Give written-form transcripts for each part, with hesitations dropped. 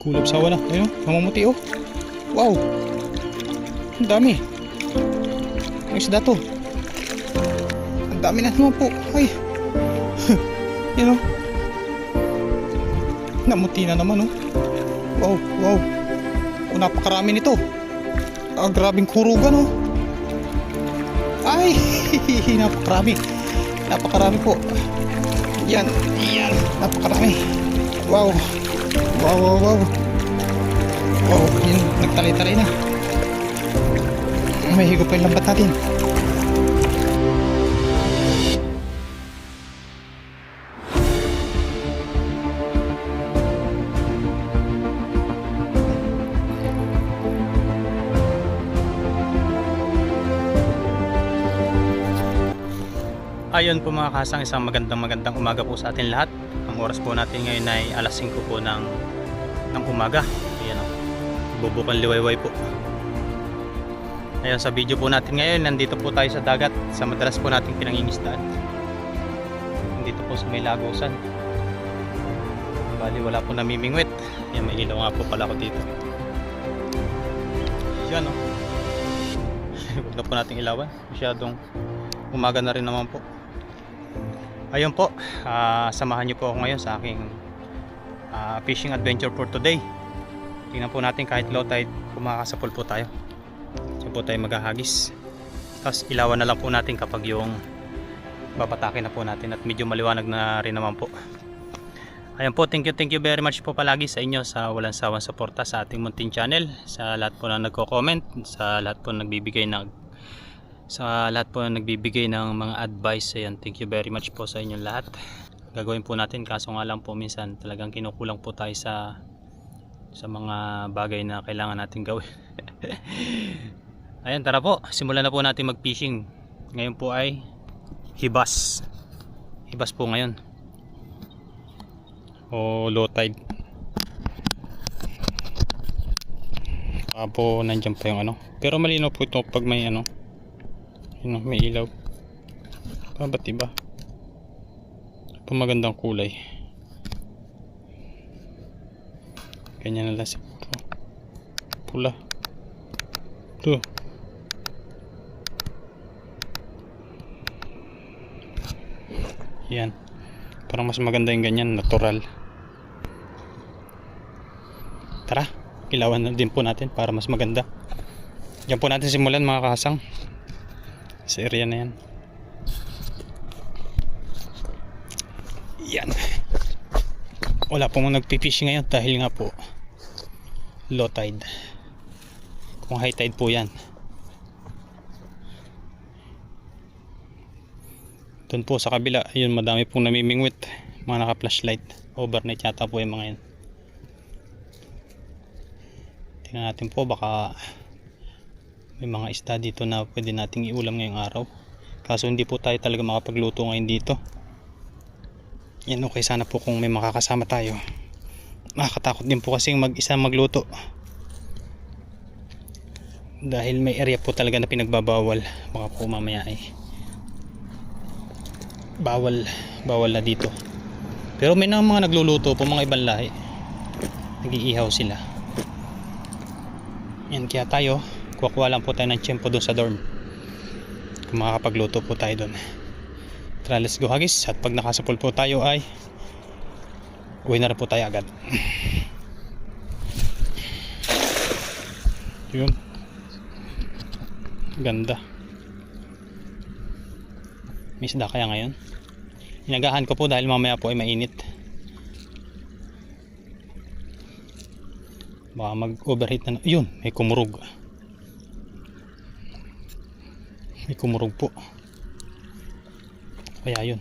Kulog sa wala. Ayun, namumuti oh. Wow. Ang dami. Ang isda to. Ang dami na naman po. Ay. Yun oh. Namuti na naman oh. Wow, wow. Oh, napakarami nito. Grabing kurugan oh. Ay, napakarami. Napakarami po. Yan, yan. Napakarami. Wow. Wow, wow, wow. Wow, yun, nagtalay-talay na. May higop pa yung lambat natin. Ayun po mga kasang, isang magandang umaga po sa atin lahat. Ang oras po natin ngayon ay alas 5 po ng umaga. Ayan o, bubukang liwayway po. Ayun, sa video po natin ngayon, nandito po tayo sa dagat, sa madalas po nating pinangingisdaan. Nandito po sa may Lagusan. Bali wala po namimingwit. Ayan, may ilaw nga po pala ako dito. Yan o. Huwag na po nating ilawan. Masyadong umaga na rin naman po. Ayun po, samahan niyo po ako ngayon sa aking fishing adventure for today. Tingnan po natin kahit low tide, kumakasapol po tayo. So po tayo maghahagis. Tapos ilawan na lang po natin kapag yung babatakin na po natin at medyo maliwanag na rin naman po. Ayun po, thank you very much po palagi sa inyo sa walang sawang suporta sa ating munting channel. Sa lahat po na nagko-comment, sa lahat po na nagbibigay ng mga advice. Ayan, thank you very much po sa inyong lahat. Gagawin po natin, kaso nga lang po minsan talagang kinukulang po tayo sa mga bagay na kailangan natin gawin. Ayan, tara po, simulan na po natin mag-fishing. Ngayon po ay hibas po ngayon o low tide. Po nandiyan pa yung ano, pero malinaw po ito pag may ano, yun, may ilaw. Ba't diba? Ito magandang kulay. Ganyan na lang siya. Pula. Ito. Yan. Parang mas maganda yung ganyan, natural. Tara, ilawan na din po natin para mas maganda. Diyan po natin simulan mga kasang. Sa area na yan. Yan. Wala pong nagpipishing ngayon dahil nga po low tide. Kung high tide po yan, doon po sa kabila, yun, madami pong namimingwit, mga naka flashlight. Overnight yata po yung mga yan. Tingnan natin po, baka may mga isda dito na pwede nating iulam ngayong araw. Kaso hindi po tayo talaga makapagluto ngayon dito. Yan, okay sana po kung may makakasama tayo. Nakakatakot din po kasi mag-isa magluto. Dahil may area po talaga na pinagbabawal. Baka po mamaya ay bawal na dito. Pero may na mga nagluluto po, mga ibang lahi. Nag-iihaw sila. Yan, kaya tayo kuha lang po tayo ng tiyempo doon sa dorm kung makakapagluto po tayo doon. Tara, let's go hagis. At pag nakasapol po tayo ay uwi na rin po tayo agad. Yun, ganda. May isda kaya ngayon? Inagahan ko po dahil mamaya po ay mainit. Baka mag-overheat na. Yun, may kumurog. May kumurog po. Kaya yun,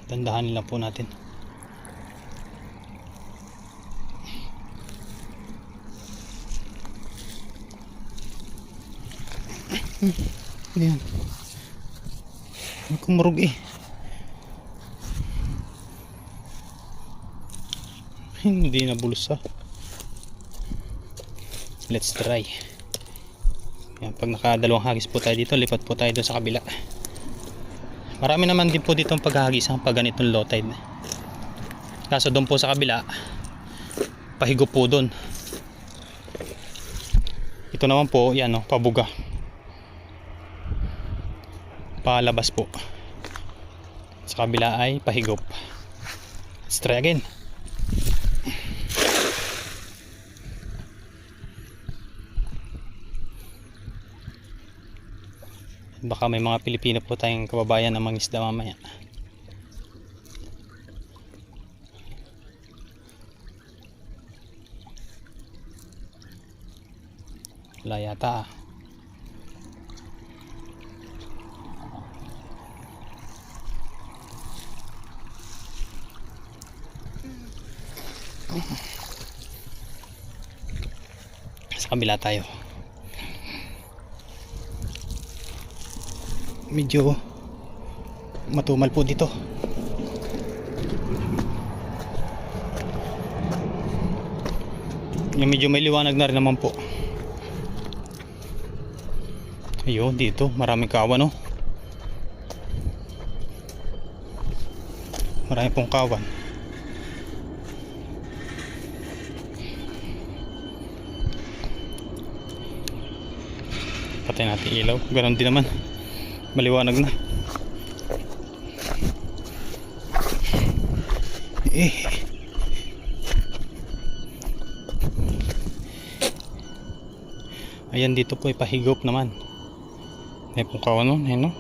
tandahan lang po natin. Ayan, may kumurog eh. Hindi na bulsa. Let's try. Yan, pag nakadalawang hagis po tayo dito, lipat po tayo doon sa kabila. Marami naman din po dito ang paghahagisan pag ganitong low tide. Kaso doon po sa kabila, pahigop po doon. Ito naman po, yan o, pabuga. Palabas po. Sa kabila ay pahigop. Let's try again. Baka may mga Pilipino po tayong kababayan na mangisda mamaya. Wala yata. Sa kabila tayo. Medyo matumal po dito. Yung medyo may liwanag na rin naman po. Ayun, dito maraming kawan, no? Marami pong kawan. Patay natin ilaw. Ganon din naman, maliwanag na. Ayan, dito po ipahigop naman. May pong kawan nun, ayun, no?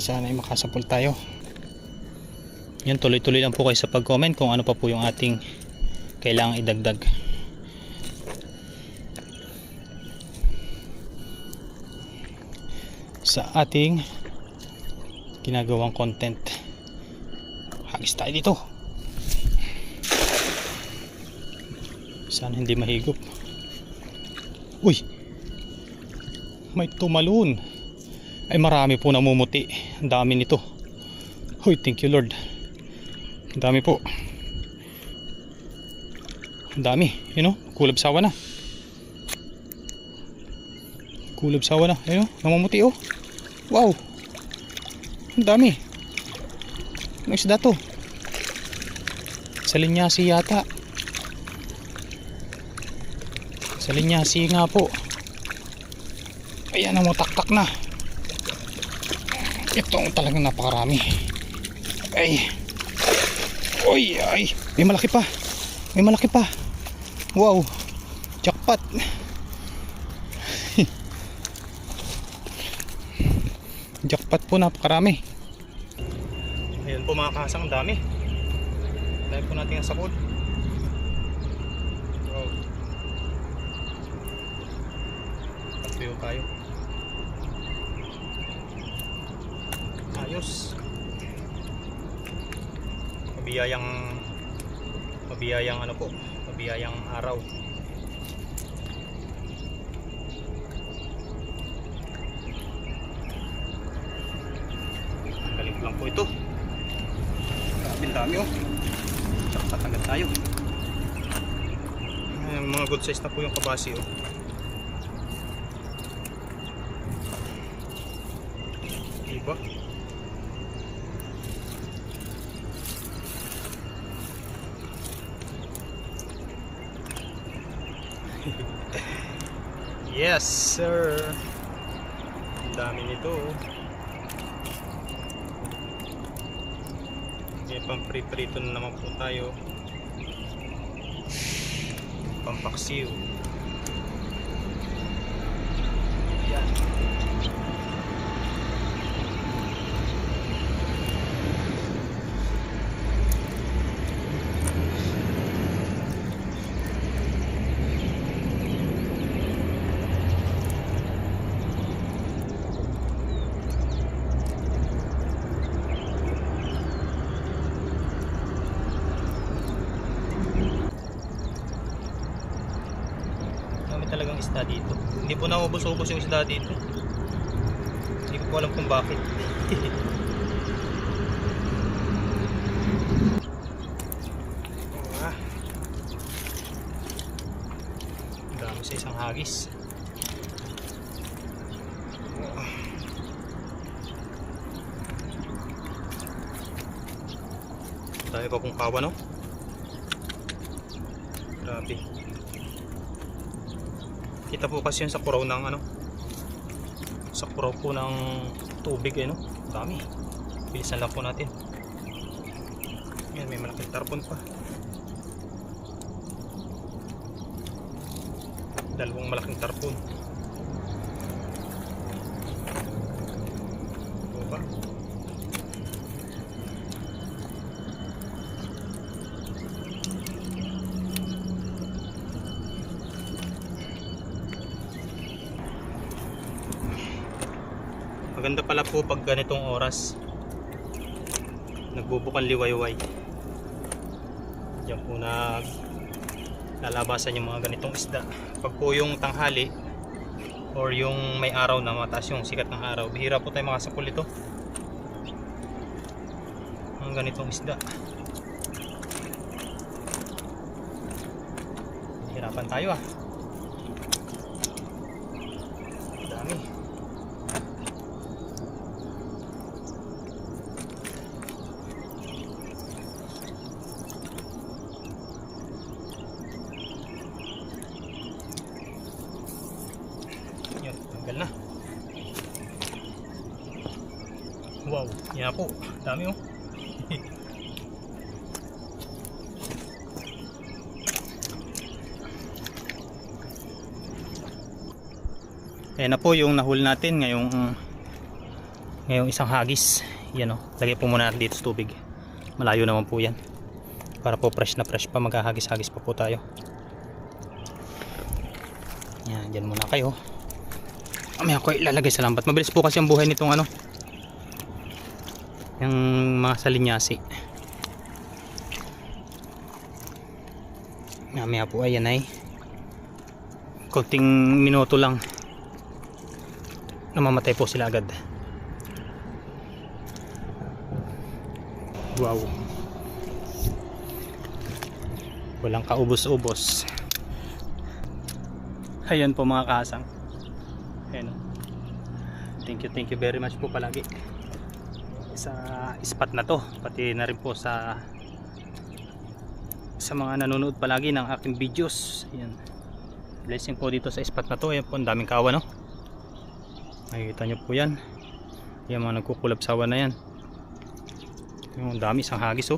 Sana ay makasapol tayo. Yan, tuloy-tuloy lang po kayo sa pag-comment kung ano pa po yung ating kailangang idagdag. Sa ating ginagawang content. Hagis tayo dito. Sana hindi mahigop. Uy, may tumalon. Ay, marami po namumuti. Ang dami nito. Uy, thank you Lord. Ang dami po. Ang dami, you know, kulab sawa na. Kulab sawa na, you know, namumuti oh. Wow. Ang dami. Anong isda to? Sa linyasi yata. Sa linyasi nga po. Ayan, namutaktak na. Ito talagang napakarami. Ay. Oy, ay. May malaki pa. May malaki pa. Wow. Jackpot. Jackpot po, napakarami. Ayan po mga kasang, dami. Dahil po natin ang sakod. Wow. Patuyo tayo. Ayos. Mabiyayang ano po, mabiyayang araw. Galing lang po ito. Grabe dami oh. Tsaka agad tayo. Ayan, mga good size na po yung kabasi oh. Diba? Yes sir. Ang dami nito. May pang-prito na naman po tayo. Pampaksiw. Yan. Talagang isda dito. Hindi po naubos-ubos yung isda dito. Hindi ko po alam kung bakit. Dami sa isang hagis. Dahil pa pong kawa, no? Grabe. Kita po kasi yun sa kuraw ng ano, sa kuraw po ng tubig, no? Dami. Bilisan lang po natin. Yan, may malaking tarpon pa. Dalawang malaking tarpon. Ito ba? Maganda pala po pag ganitong oras nagbubukang liwayway. Diyan po lalabasan yung mga ganitong isda. Pag po yung tanghali or yung may araw na mataas yung sikat ng araw, bihira po tayo makasapul ito. Ang ganitong isda. Hirapan tayo Dami. Tanggal na. Wow, yan po. Dami Ayan na po yung nahuli natin ngayong isang hagis. Yan lagay po muna natin dito sa tubig. Malayo naman po yan. Para po fresh na fresh pa, maghahagis-hagis pa po tayo. Yan, dyan muna kayo. May ako ilalagay sa lambat. Mabilis po kasi ang buhay nitong yung mga salinyasi. Mamaya po ayan ay konting minuto lang namamatay po sila agad. Wow, walang kaubos-ubos. Ayan po mga kasang. Ayan. Thank you very much po palagi sa spot na to, pati na rin po sa mga nanonood palagi ng aking videos. Ayan. Blessing po dito sa spot na to. Ayan po, ang daming kawa, no? Nakikita nyo po yan. Ayan, mga nagkukulab sawa na yan. Yung dami, isang hagis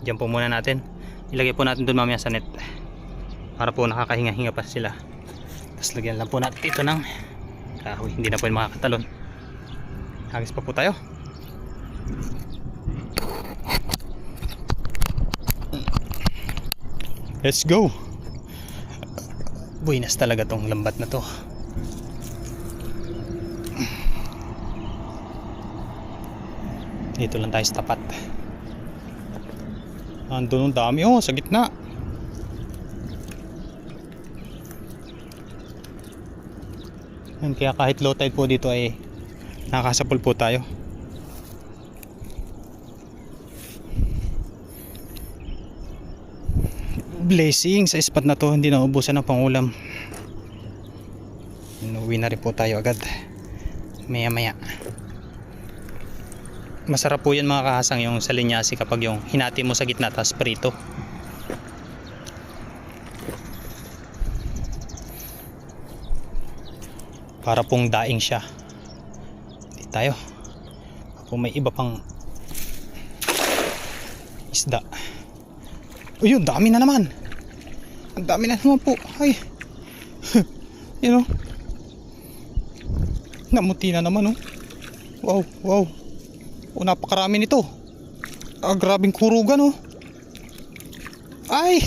Diyan po muna natin. Ilagay po natin dun mamaya sa net para po nakakahinga-hinga pa sila. Tapos lagyan lang po natin dito ng kahoy, hindi na po yung makakatalon. Hagis pa po tayo. Let's go. Buinas talaga tong lambat na to. Dito lang tayo sa tapat. Andun ang dami sa gitna. Kaya kahit low tide po dito ay nakakasapul po tayo. Blessing sa spot na to, hindi na ubusan ng pangulam. Inuwi na rin po tayo agad maya maya. Masarap po yan mga kahasang, yung salinyasi kapag yung hinati mo sa gitna tas prito. Para pong daing siya. Hindi tayo. Kung may iba pang isda. Ayun, dami na naman. Ang dami na naman po. Ay. Namuti na naman Wow, wow. Napakarami nito. Grabing kurugan Ay,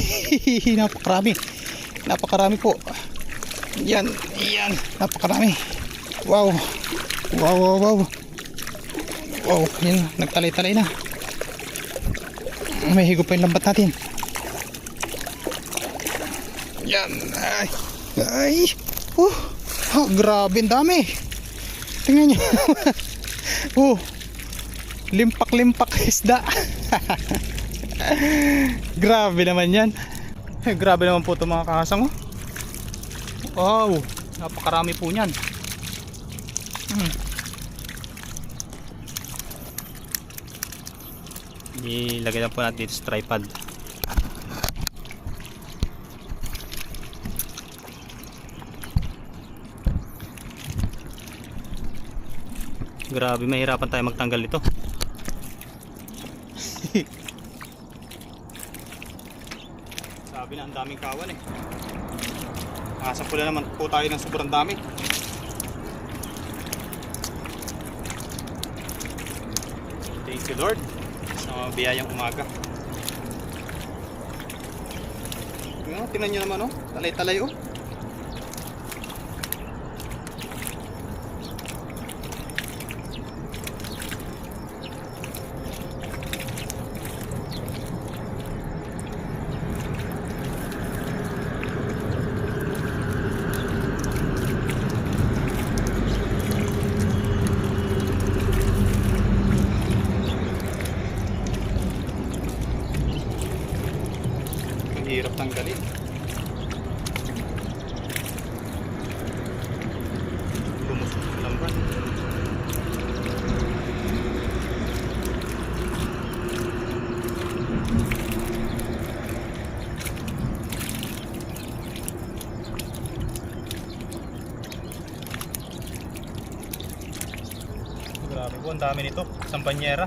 napakarami. Napakarami po. Yan, napakarami. Wow. Wow. Wow, yan, nagtalay-talay na. May higop pa yung lambat natin. Yan, ay. Grabe, ang dami. Tingnan nyo. Limpak-limpak isda. Grabe naman yan. Grabe naman po ito mga kahasang Wow, napakarami po niyan. ilagay lang po natin dito sa tripod. Grabe, mahirapan tayo magtanggal ito. Sabi na ang daming kawan eh. Nakasapula naman po tayo ng sobrang dami. Thank you Lord sa biyayang umaga. Tingnan nyo naman oh, talay-talay oh. Hirap tanggalin. Lumusok sa lamban. Grabe po, ang dami nito. Isang banyera.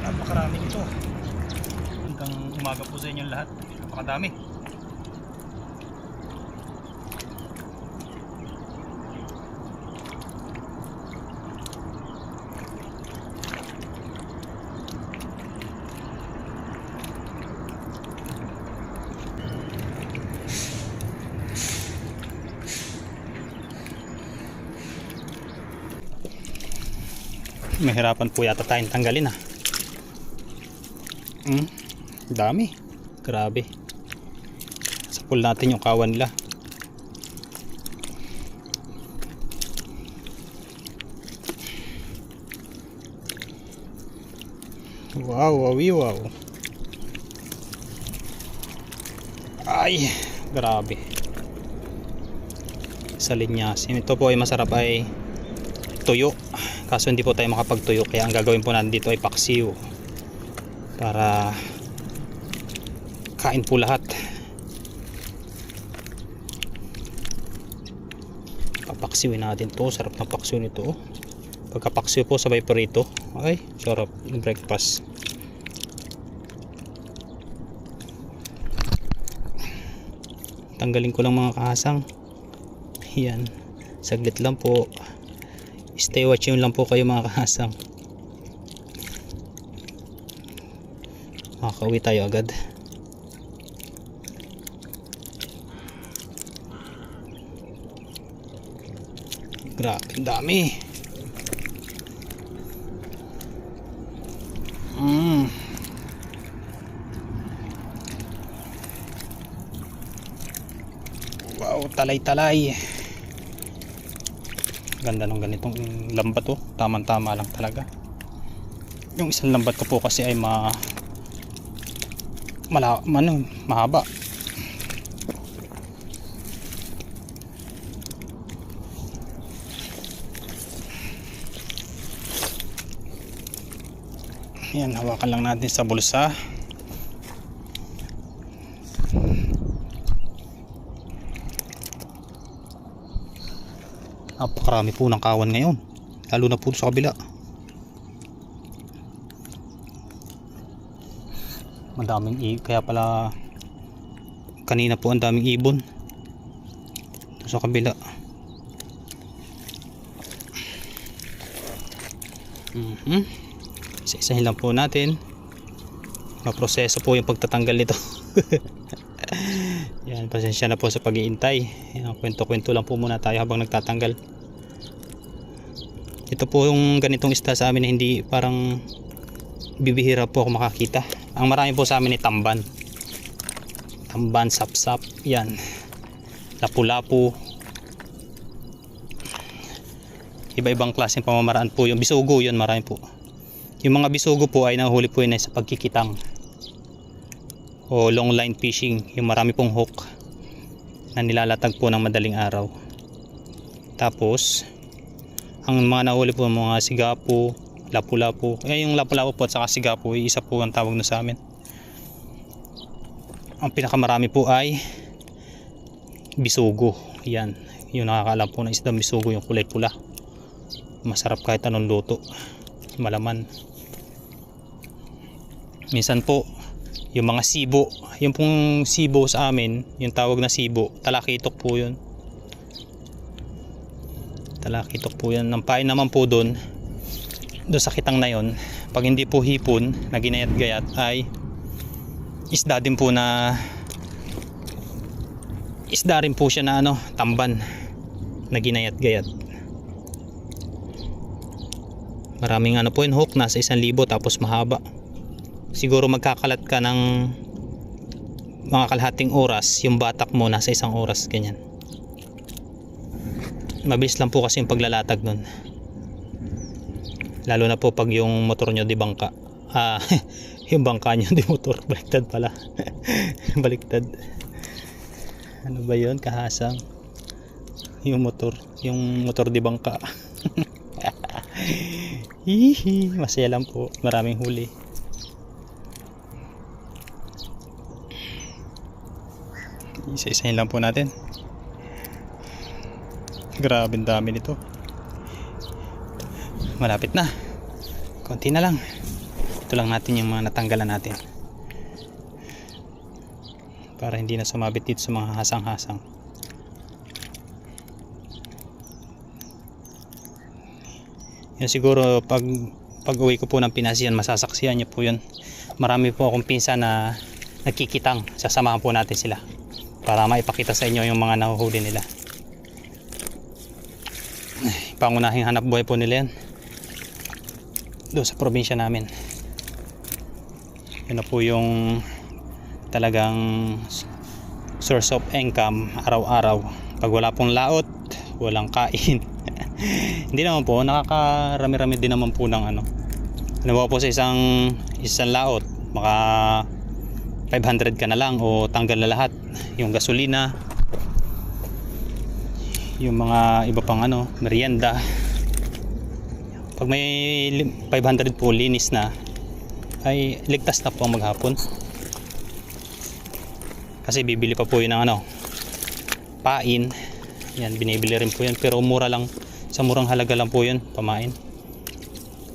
Napakarami nito. Hanggang umaga po sa inyong lahat. Napakadami. Mahirapan po yata tayong tanggalin dami, grabe. Sapul natin yung kawan nila. Wow, wow. Ay, grabe. Sa linyasin ito po ay masarap ay tuyo, kaso hindi po tayo makapagtuyo, kaya ang gagawin po natin dito ay paksiw para kain po lahat. Papaksiwin natin to. Sarap na paksiw nito. Pagkapaksiw po sabay prito, ay sarap ng breakfast. Tanggalin ko lang mga kahasang. Yan, saglit lang po. Stay watching lang po kayo mga kahasang. Makakauwi tayo agad. Grabe, dami. Wow, talay-talay. Ganda ng ganitong lambat oh. Tamang-tama lang talaga. Yung isang lambat ko po kasi ay mahaba. Yan, hawakan lang natin sa bulsa. Napakarami po ng kawan ngayon, lalo na po sa kabila. Madaming kaya pala kanina po ang daming ibon sa kabila. Isa-isahin lang po natin. Maproseso po yung pagtatanggal nito. Yan, pasensya na po sa pag-iintay. Kwento-kwento lang po muna tayo habang nagtatanggal. Ito po yung ganitong isda sa amin na hindi, parang bibihira po ako makakita. Ang marami po sa amin ay tamban. Tamban, sapsap, yan. Lapu-lapu. Iba-ibang klaseng pamamaraan po. Yung bisugo yun, marami po. Yung mga bisugo po ay nahuli po yun ay sa pagkikitang o long line fishing, yung marami pong hook na nilalatag po ng madaling araw. Tapos ang mga nahuli po mga sigapo, lapu-lapu. Yung lapu-lapu po at saka sigapo, isa po ang tawag na sa amin. Ang pinakamarami po ay bisugo. Yan, yung nakakaalam po ng isdang bisugo, yung kulay pula. Masarap kahit anong luto, malaman. Minsan po yung mga sibo, yung pong sibo sa amin, yung tawag na sibo, talakitok po yun. Talakitok po yan. Ang pain naman po doon sa kitang na yon, pag hindi po hipon na ginayat-gayat, ay isda din po na isda rin po siya na ano, tamban na ginayat-gayat. Maraming ano po yun, hook, nasa 1,000 tapos mahaba. Siguro magkakalat ka ng mga kalahating oras, yung batak mo nasa 1 oras, ganyan. Mabilis lang po kasi yung paglalatag nun, lalo na po pag yung motor nyo di bangka. Yung bangka nyo di motor, baliktad pala. Baliktad. Ano ba yun, kahasang? Yung motor di bangka. Hihi, masaya lang po, maraming huli. Isa-isahin lang po natin. Grabe ang dami nito. Malapit na, konti na lang. Ito lang natin yung mga natanggalan natin para hindi na sumabit dito sa mga hasang-hasang. Yan, siguro pag uwi ko po ng Pinas, yan masasaksihan nyo po yun. Marami po akong pinsan na nagkikitang. Sasamahan po natin sila para maipakita sa inyo yung mga nahuhuli nila. Pangunahing hanap buhay po nila yan doon sa probinsya namin. Yun na po yung talagang source of income araw-araw. Pag wala pong laot, walang kain. Hindi naman po, nakakarami-rami din naman po ng ano. Ano po sa isang laot, maka 500 ka na lang o tanggal na lahat. Yung gasolina, yung mga iba pang ano, merienda. Pag may 500 po linis na, ay ligtas na po ang maghapon. Kasi bibili pa po yun ng ano, pain. Yan, binibili rin po yan, pero mura lang, sa murang halaga lang po yun, pamain.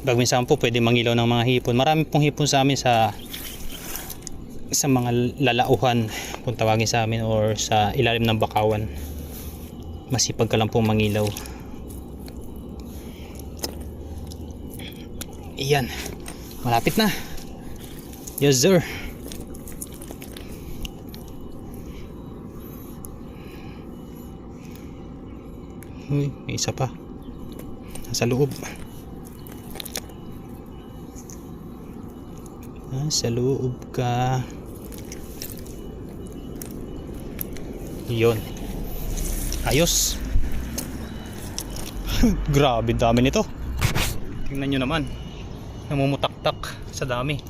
Pag minsan po pwede mangilaw ng mga hipon. Marami pong hipon sa amin sa mga lalauhan kung tawagin sa amin, or sa ilalim ng bakawan. Masipag ka lang pong mangilaw. Iyan, malapit na. Yes sir. Uy, may isa pa nasa loob. Nasa loob ka. Yun, ayos. Grabe dami nito. Tingnan nyo naman, namumutaktak sa dami.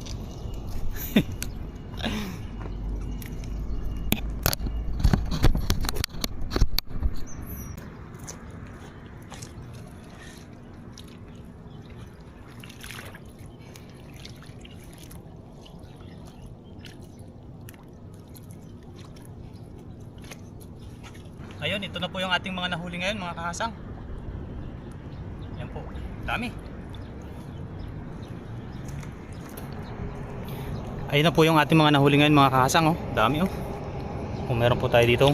Ayun, ito na po yung ating mga nahuli ngayon, mga kahasang. Yan po, dami. Ayun na po yung ating mga nahuli ngayon, mga kahasang, oh. Dami, oh. Kung meron po tayo dito,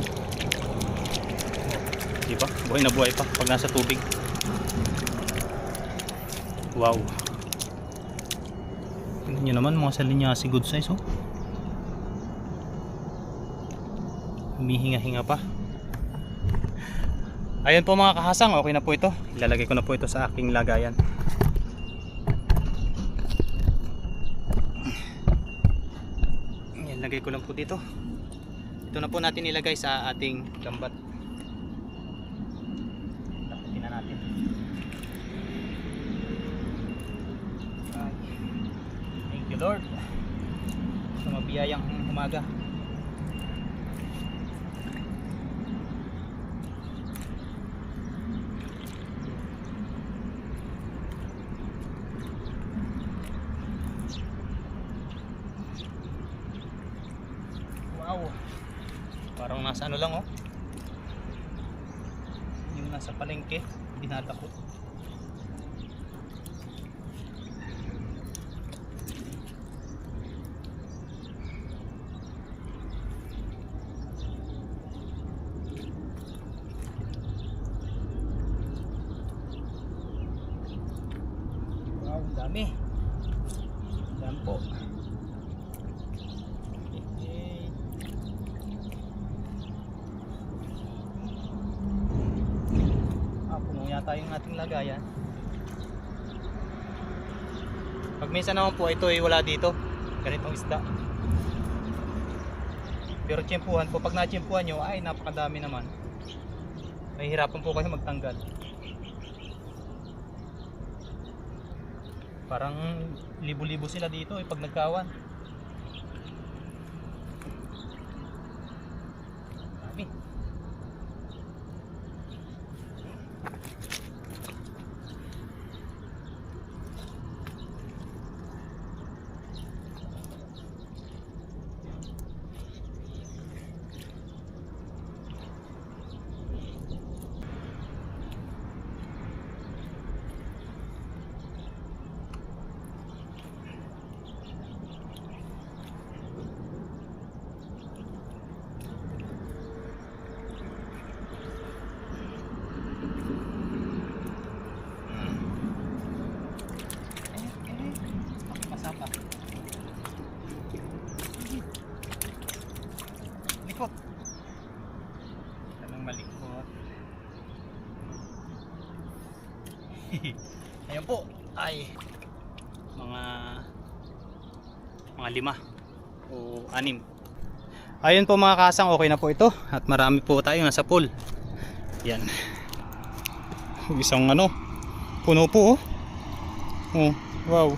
di ba? Buhay na buhay pa pag nasa tubig. Wow. Tingnan nyo naman, mga salinyasi, good size, oh. Humihinga-hinga pa. Ayun po mga kahasang, okay na po ito. Ilalagay ko na po ito sa aking lagayan. Yan, lagay ko lang po dito. Ito na po natin ilagay sa ating gambat. Taputin na natin. umaga. Wow, parang nasa ano lang oh, yung nasa palengke, dinadakot. Wow, dami. Yan po. Puno yata yung ating lagayan. Pag minsan naman po ito ay wala dito, ganitong isda. Pero tiyempuhan po, pag natiyempuhan nyo ay napakadami naman. Mahihirapan po kayo magtanggal. Parang libo-libo sila dito pag nagkawan. Dami. Masapa. Likot. Tanong malikot. Ayan po ay mga 5 o 6. Ayun po mga kasang, okay na po ito at marami po tayo nasa pool. Yan. Isang ano, puno po oh. Oh, wow.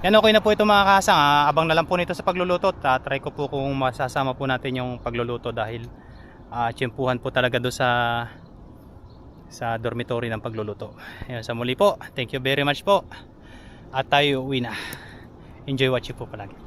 Yan, okay na po ito mga kasang. Abang na lang po nito sa pagluluto. Try ko po kung masasama po natin yung pagluluto dahil tiyempuhan po talaga do sa dormitory ng pagluluto. Ayun, sa muli po, thank you very much po. At tayo uwi na. Enjoy watching po palagi.